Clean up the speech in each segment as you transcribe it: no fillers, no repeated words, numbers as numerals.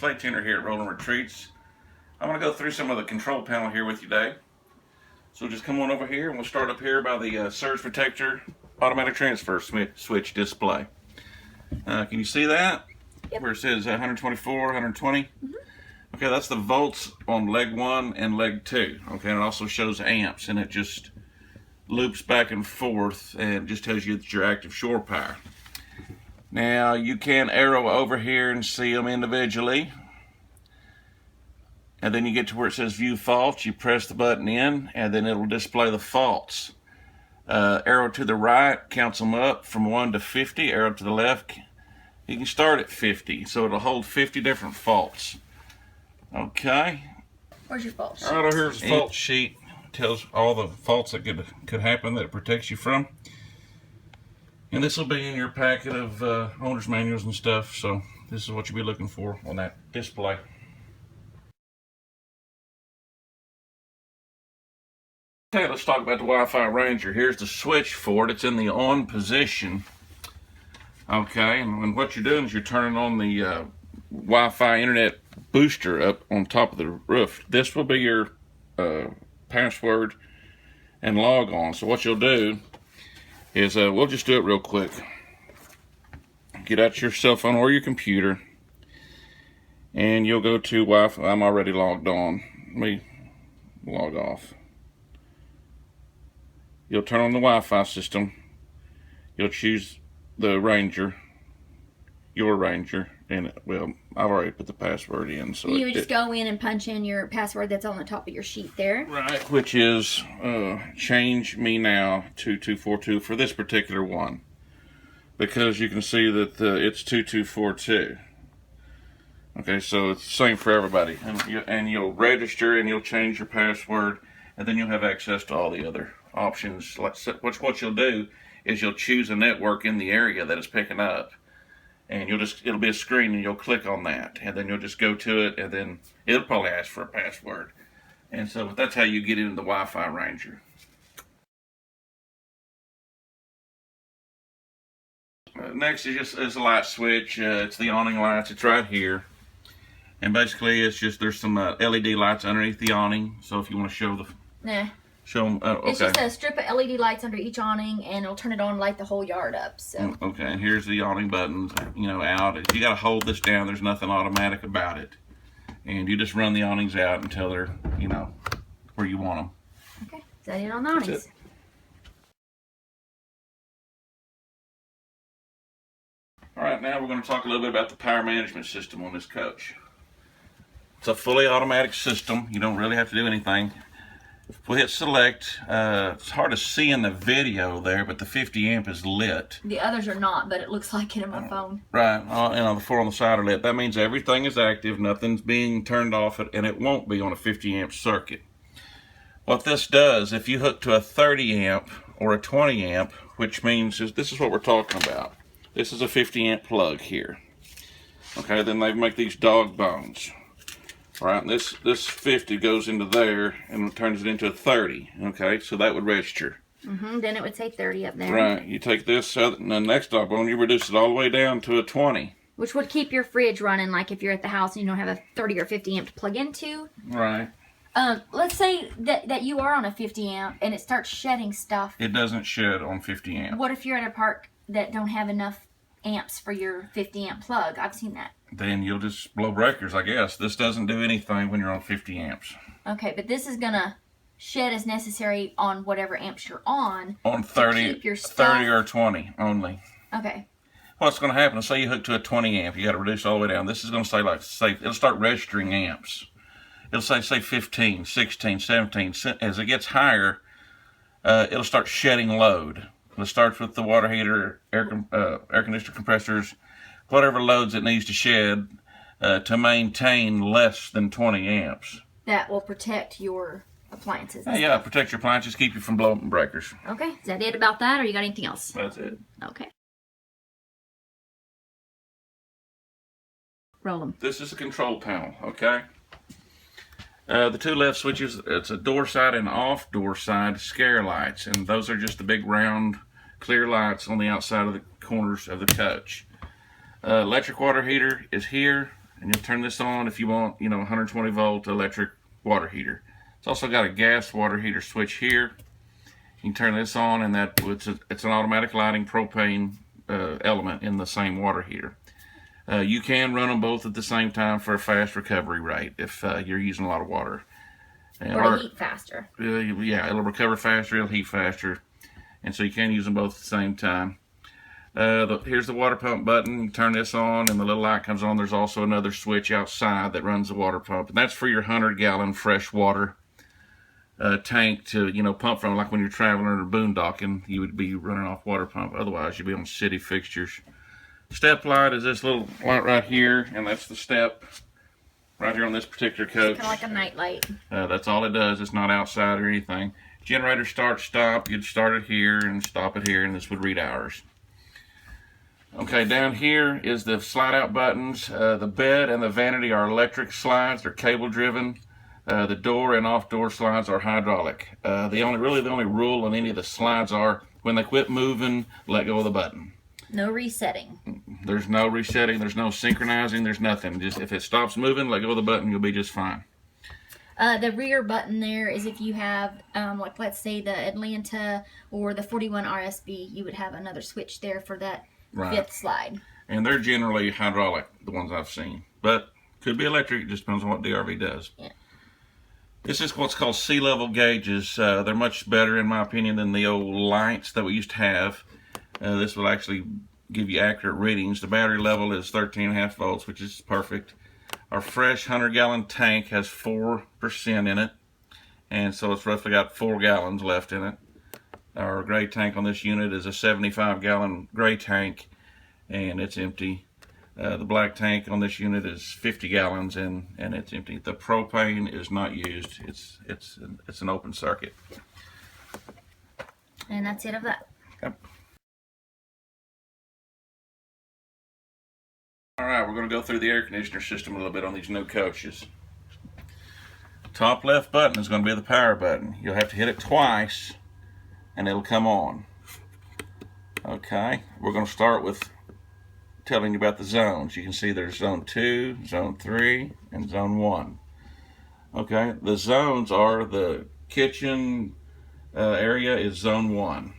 Flight Tender here at Rolling Retreats. I'm going to go through some of the control panel here with you today. So just come on over here and we'll start up here by the surge protector automatic transfer switch display. Can you see that? Yep. Where it says 124, 120? Mm-hmm. Okay, that's the volts on leg 1 and leg 2. Okay, and it also shows amps, and it just loops back and forth and just tells you that your active shore power. Now you can arrow over here and see them individually, and then you get to where it says view faults. You press the button in and then it'll display the faults. Arrow to the right counts them up from 1 to 50. Arrow to the left, you can start at 50, so it'll hold 50 different faults. Okay, where's your fault sheet? All right, over here's the fault sheet. Tells all the faults that could happen that it protects you from. And this will be in your packet of owner's manuals and stuff, so this is what you'll be looking for on that display. Okay, let's talk about the Wi-Fi Ranger. Here's the switch for it. It's in the on position. Okay, and what you're doing is you're turning on the Wi-Fi internet booster up on top of the roof. This will be your password and log on. So what you'll do is we'll just do it real quick. Get out your cell phone or your computer and you'll go to Wi-Fi. I'm already logged on. Let me log off. You'll turn on the Wi-Fi system. You'll choose the Ranger, your Ranger, and well, I've already put the password in. So you would just go in and punch in your password that's on the top of your sheet there. Right, which is change me now to 2242 for this particular one, because you can see that it's 2242. Okay, so it's the same for everybody, and you'll register and you'll change your password, and then you'll have access to all the other options. What you'll do is you'll choose a network in the area that it's picking up, and it'll be a screen and you'll click on that, and then you'll just go to it, and then it'll probably ask for a password. And so that's how you get into the Wi-Fi Ranger. Next is a light switch. It's the awning lights. It's right here, and basically there's some LED lights underneath the awning. So if you want to show the show them, okay. It's just a strip of LED lights under each awning, and it'll turn it on, light the whole yard up. So okay, and here's the awning buttons. Out. You got to hold this down. There's nothing automatic about it, and you just run the awnings out until they're where you want them. Okay, is that it on the awnings? All right, now we're going to talk a little bit about the power management system on this coach. It's a fully automatic system. You don't really have to do anything. If we hit select, it's hard to see in the video there, but the 50 amp is lit. The others are not, but it looks like it on my phone. Right, the four on the side are lit. That means everything is active, nothing's being turned off, and it won't be on a 50 amp circuit. What this does, if you hook to a 30 amp or a 20 amp, which means this is what we're talking about. This is a 50 amp plug here. Okay, then they make these dog bones. Right, this 50 goes into there and turns it into a 30. Okay, so that would register. Then it would say 30 up there. Right, you take this and the next dog bone, you reduce it all the way down to a 20. Which would keep your fridge running, like if you're at the house and you don't have a 30 or 50 amp to plug into. Right. Let's say that you are on a 50 amp and it starts shedding stuff. It doesn't shed on 50 amp. What if you're at a park that don't have enough amps for your 50 amp plug? I've seen that. Then you'll just blow breakers, I guess. This doesn't do anything when you're on 50 amps. Okay, but this is gonna shed as necessary on whatever amps you're on. On 30, 30 or 20 only. Okay. What's going to happen is, say you hook to a 20 amp, you got to reduce all the way down. This is going to say it'll start registering amps. It'll say 15, 16, 17. As it gets higher, it'll start shedding load. It starts with the water heater, air conditioner compressors, whatever loads it needs to shed to maintain less than 20 amps. That will protect your appliances. Yeah, protect your appliances, keep you from blowing breakers. Okay, is that it about that, or you got anything else? That's it. Okay. Roll them. This is a control panel, okay? The two left switches, it's a door side and off door side scare lights, and those are just the big round clear lights on the outside of the corners of the coach. Electric water heater is here, and you'll turn this on if you want, 120 volt electric water heater. It's also got a gas water heater switch here. You can turn this on, and it's an automatic lighting propane element in the same water heater. You can run them both at the same time for a fast recovery rate if you're using a lot of water. Or heat faster. Yeah, it'll recover faster, it'll heat faster. And so you can use them both at the same time. Here's the water pump button. You turn this on and the little light comes on. There's also another switch outside that runs the water pump. And that's for your 100-gallon fresh water tank to, pump from. Like when you're traveling or boondocking, you would be running off water pump. Otherwise, you'd be on city fixtures. Step light is this little light right here, and that's the step right here on this particular coach. It's kind of like a night light. That's all it does. It's not outside or anything. Generator start, stop. You'd start it here and stop it here, and this would read hours. Okay, down here is the slide out buttons. The bed and the vanity are electric slides. They're cable driven. The door and off door slides are hydraulic. The only rule on any of the slides are when they quit moving, let go of the button. No resetting. There's no resetting. There's no synchronizing. There's nothing. Just if it stops moving, let go of the button. You'll be just fine. The rear button there is if you have, like let's say the Atlanta or the 41 RSB, you would have another switch there for that fifth slide. And they're generally hydraulic, the ones I've seen. But could be electric. It just depends on what DRV does. Yeah. This is what's called sea level gauges. They're much better, in my opinion, than the old lights that we used to have. This will actually give you accurate readings. The battery level is 13.5 volts, which is perfect. Our fresh 100-gallon tank has 4% in it, and so it's roughly got 4 gallons left in it. Our gray tank on this unit is a 75-gallon gray tank, and it's empty. The black tank on this unit is 50 gallons, and it's empty. The propane is not used. It's an open circuit. And that's it of that. Yep. All right, we're going to go through the air conditioner system a little bit on these new coaches. Top left button is going to be the power button. You'll have to hit it twice, and it'll come on. Okay, we're going to start with telling you about the zones. You can see there's zone 2, zone 3, and zone 1. Okay, the zones are the kitchen area is zone 1.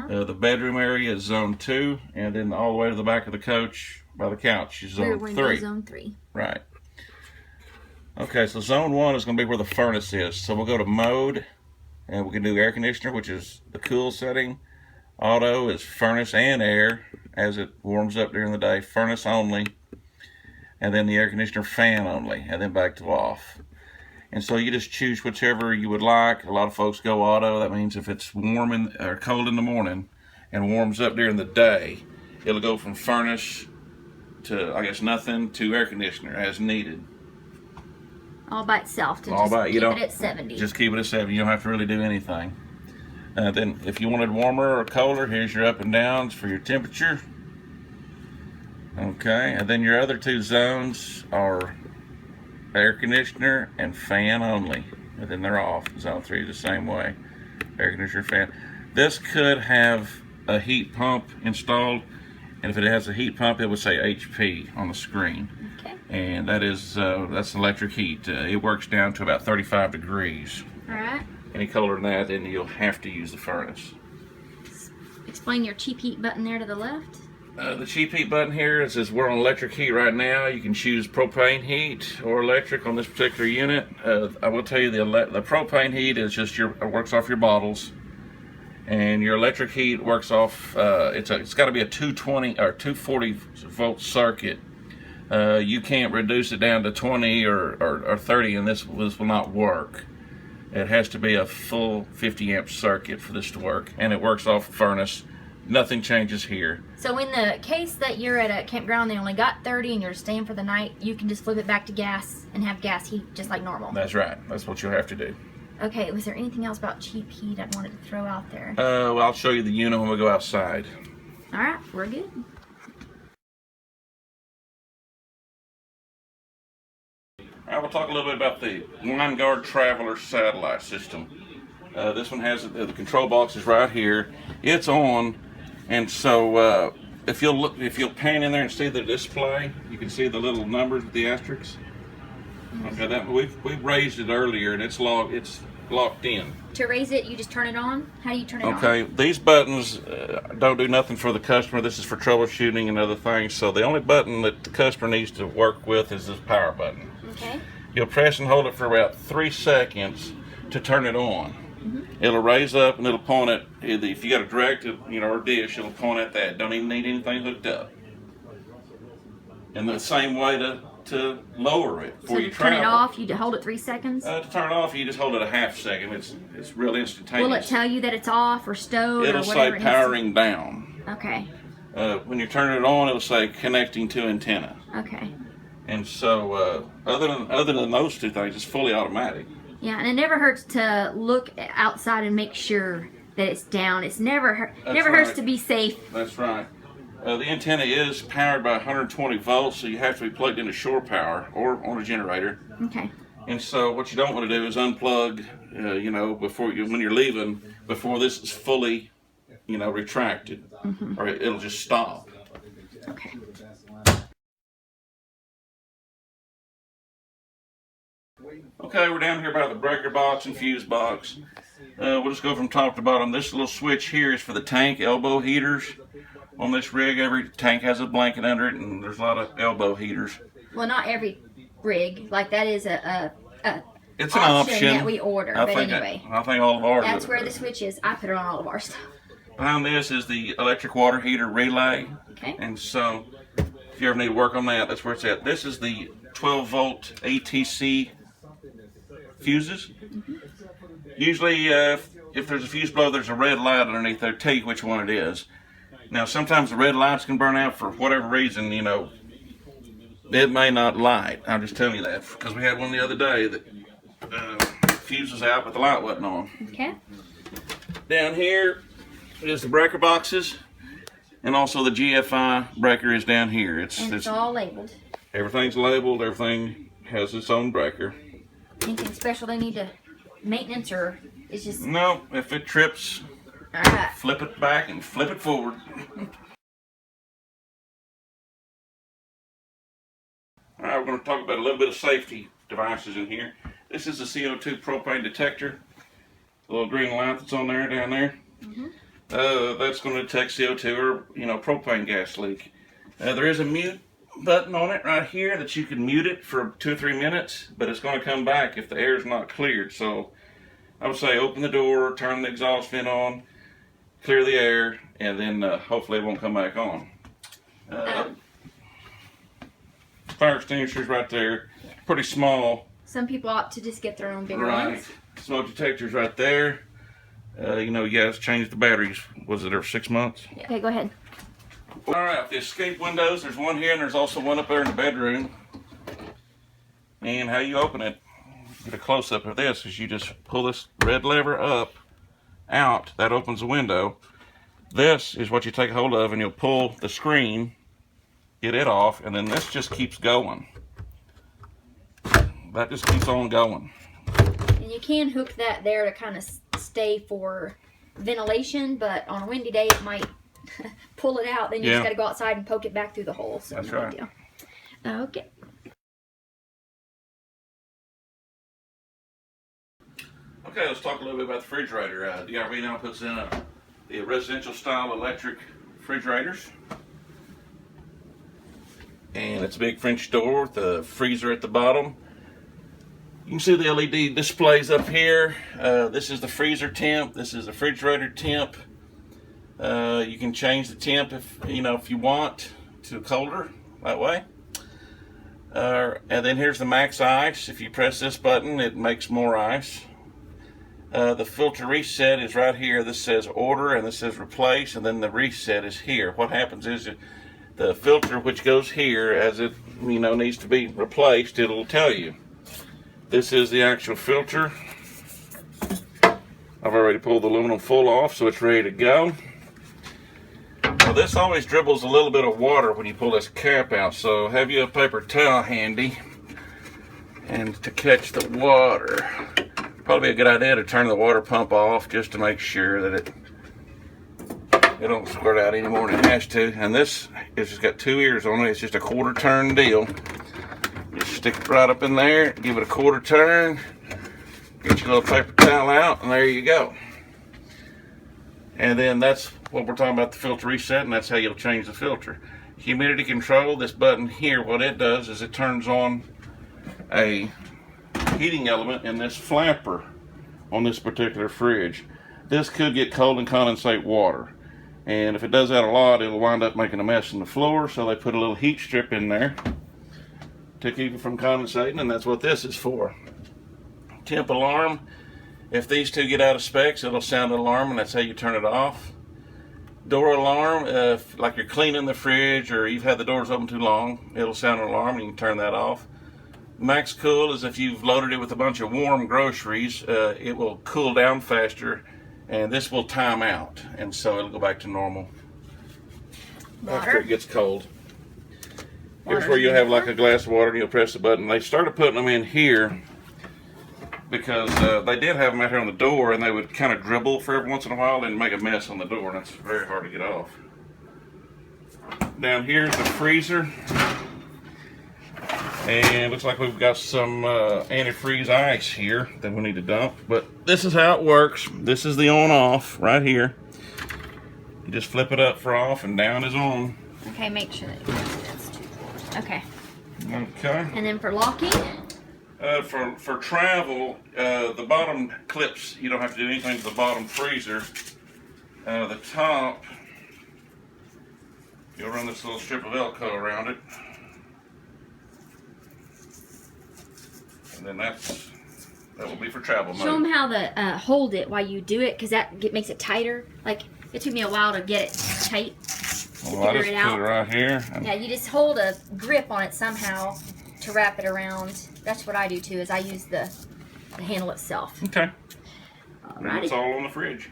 The bedroom area is zone 2, and then all the way to the back of the coach by the couch is zone 3. Zone 3. Right. Okay, so zone 1 is going to be where the furnace is. So we'll go to mode, and we can do air conditioner, which is the cool setting. Auto is furnace and air as it warms up during the day. Furnace only, and then the air conditioner fan only, and then back to off. And so you just choose whichever you would like. A lot of folks go auto. That means if it's warm or cold in the morning and warms up during the day, it'll go from furnace to, I guess, nothing to air conditioner as needed. All by itself. To All just by, keep it at 70. Just keep it at 70. You don't have to really do anything. Then if you wanted warmer or colder, here's your up and downs for your temperature. Okay, and then your other 2 zones are air conditioner and fan only, and then they're off. Zone 3 is the same way. Air conditioner, fan. This could have a heat pump installed, and if it has a heat pump, it would say HP on the screen. Okay. And that's electric heat. It works down to about 35 degrees. All right. Any colder than that, then you'll have to use the furnace. Explain your cheap heat button there to the left. The cheap heat button here says we're on electric heat right now. You can choose propane heat or electric on this particular unit. I will tell you the propane heat is just works off your bottles, and your electric heat works off. It's got to be a 220 or 240 volt circuit. You can't reduce it down to 20 or 30, and this will not work. It has to be a full 50 amp circuit for this to work, and it works off a furnace. Nothing changes here. So in the case that you're at a campground, they only got 30 and you're staying for the night, you can just flip it back to gas and have gas heat just like normal. That's right. That's what you'll have to do. Okay, was there anything else about cheap heat I wanted to throw out there? Well, I'll show you the unit when we go outside. All right, we're good. I will talk a little bit about the Winegard Traveler satellite system. This one has the control box is right here. It's on, and so if you'll pan in there and see the display, you can see the little numbers with the asterisks. Okay, that we've raised it earlier and it's locked in. To raise it, you just turn it on? How do you turn it on? Okay, these buttons don't do nothing for the customer. This is for troubleshooting and other things. So the only button that the customer needs to work with is this power button. Okay. You'll press and hold it for about 3 seconds to turn it on. It'll raise up and it'll point at, if you got a direct, or dish, it'll point at that. Don't even need anything hooked up. And the same way to lower it before you travel. Turn it off, you hold it 3 seconds? To turn it off, you just hold it a half second. It's real instantaneous. Will it tell you that it's off or stowed it'll or whatever? Say powering down. Okay. When you turn it on, it'll say connecting to antenna. Okay. And so, other than those two things, it's fully automatic. Yeah, and it never hurts to look outside and make sure that it's down. It's never hurts to be safe. That's right. The antenna is powered by 120 volts, so you have to be plugged into shore power or on a generator. Okay. And so, what you don't want to do is unplug, when you're leaving, before this is fully, retracted, or it'll just stop. Okay. Okay, we're down here by the breaker box and fuse box. We'll just go from top to bottom. This little switch here is for the tank elbow heaters. On this rig, every tank has a blanket under it, and there's a lot of elbow heaters. Well, not every rig. Like, that is it's an option that we order, I but think anyway. I think all of ours. That's where the switch is. I put it on all of our stuff. Behind this is the electric water heater relay. Okay. And so, if you ever need to work on that, that's where it's at. This is the 12-volt ATC fuses. Usually, if there's a fuse blow, there's a red light underneath there. Tell you which one it is. Now, sometimes the red lights can burn out for whatever reason. It may not light. I'm just telling you that because we had one the other day that fuse was out, but the light wasn't on. Okay. Down here is the breaker boxes, and also the GFI breaker is down here. It's all labeled. Everything's labeled. Everything has its own breaker. Anything special they need to maintenance, or it's just... No, if it trips, flip it back and flip it forward. All right, we're going to talk about a little bit of safety devices in here. This is the CO2 propane detector. The little green light that's on there, down there. That's going to detect CO2 or, propane gas leak. There is a mute button on it right here that you can mute it for 2 or 3 minutes, but it's going to come back if the air is not cleared. So I would say open the door, turn the exhaust vent on, clear the air, and then hopefully it won't come back on. Fire extinguishers right there, pretty small. Some people opt to just get their own bigger Right. ones. Smoke detectors right there. You guys changed the batteries. Was it every 6 months? Yeah. Okay, go ahead. All right, the escape windows, there's one here and there's also one up there in the bedroom. And how you open it, get a close-up of this, is you just pull this red lever up, out, that opens the window. This is what you take hold of and you'll pull the screen, get it off, and then this just keeps going. That just keeps on going. And you can hook that there to kind of stay for ventilation, but on a windy day it might pull it out. Then you just got to go outside and poke it back through the hole. So that's no right. big deal. Okay. Okay, let's talk a little bit about the refrigerator. DRV now puts in the residential style electric refrigerators. And it's a big French door with a freezer at the bottom. You can see the LED displays up here. This is the freezer temp. This is the refrigerator temp. You can change the temp if you want to colder that way. And then here's the max ice. If you press this button, it makes more ice. The filter reset is right here. This says order and this says replace, and then the reset is here. What happens is the filter, which goes here, as it needs to be replaced, it'll tell you. This is the actual filter. I've already pulled the aluminum full off, so it's ready to go. Now this always dribbles a little bit of water when you pull this cap out, so have you a paper towel handy and to catch the water. Probably a good idea to turn the water pump off just to make sure that It don't squirt out any more than it has to. And this is just got 2 ears on it. It's just a quarter turn deal. Just stick it right up in there, give it a quarter turn, get your little paper towel out, and there you go. And then that's what we're talking about, the filter reset, and that's how you'll change the filter. Humidity control, this button here, what it does is it turns on a heating element in this flapper on this particular fridge. This could get cold and condensate water. And if it does that a lot, it'll wind up making a mess in the floor, so they put a little heat strip in there to keep it from condensating, and that's what this is for. Temp alarm, if these two get out of specs, it'll sound an alarm, and that's how you turn it off. Door alarm, if like you're cleaning the fridge or you've had the doors open too long, it'll sound an alarm and you can turn that off. Max cool is if you've loaded it with a bunch of warm groceries, it will cool down faster, and this will time out, and so it'll go back to normal after it gets cold. Here's where you'll have like a glass of water and you'll press the button. They started putting them in here because they did have them out here on the door, and they would kind of dribble for every once in a while and make a mess on the door, and that's very hard to get off. Down here's the freezer, and looks like we've got some antifreeze ice here that we need to dump, but this is how it works. This is the on off right here. You just flip it up for off and down is on. Okay, make sure that that's 2 4. Okay. Okay. And then for locking? For travel, the bottom clips, you don't have to do anything to the bottom freezer. The top, you'll run this little strip of Velcro around it. And then that will be for travel mode. Show them how to hold it while you do it, because that makes it tighter. Like, it took me a while to get it tight. Well, I just put it right here. Yeah, you just hold a grip on it somehow to wrap it around. That's what I do too, is I use the handle itself. Okay. Alrighty. And it's all on the fridge.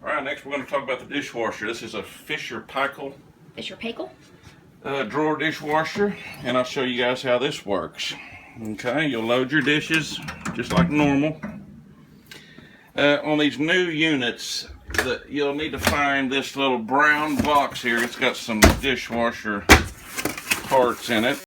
Alright, next we're going to talk about the dishwasher. This is a Fisher-Paykel. Fisher-Paykel? Drawer dishwasher, and I'll show you guys how this works. Okay, you'll load your dishes just like normal. On these new units, you'll need to find this little brown box here. It's got some dishwasher parts in it.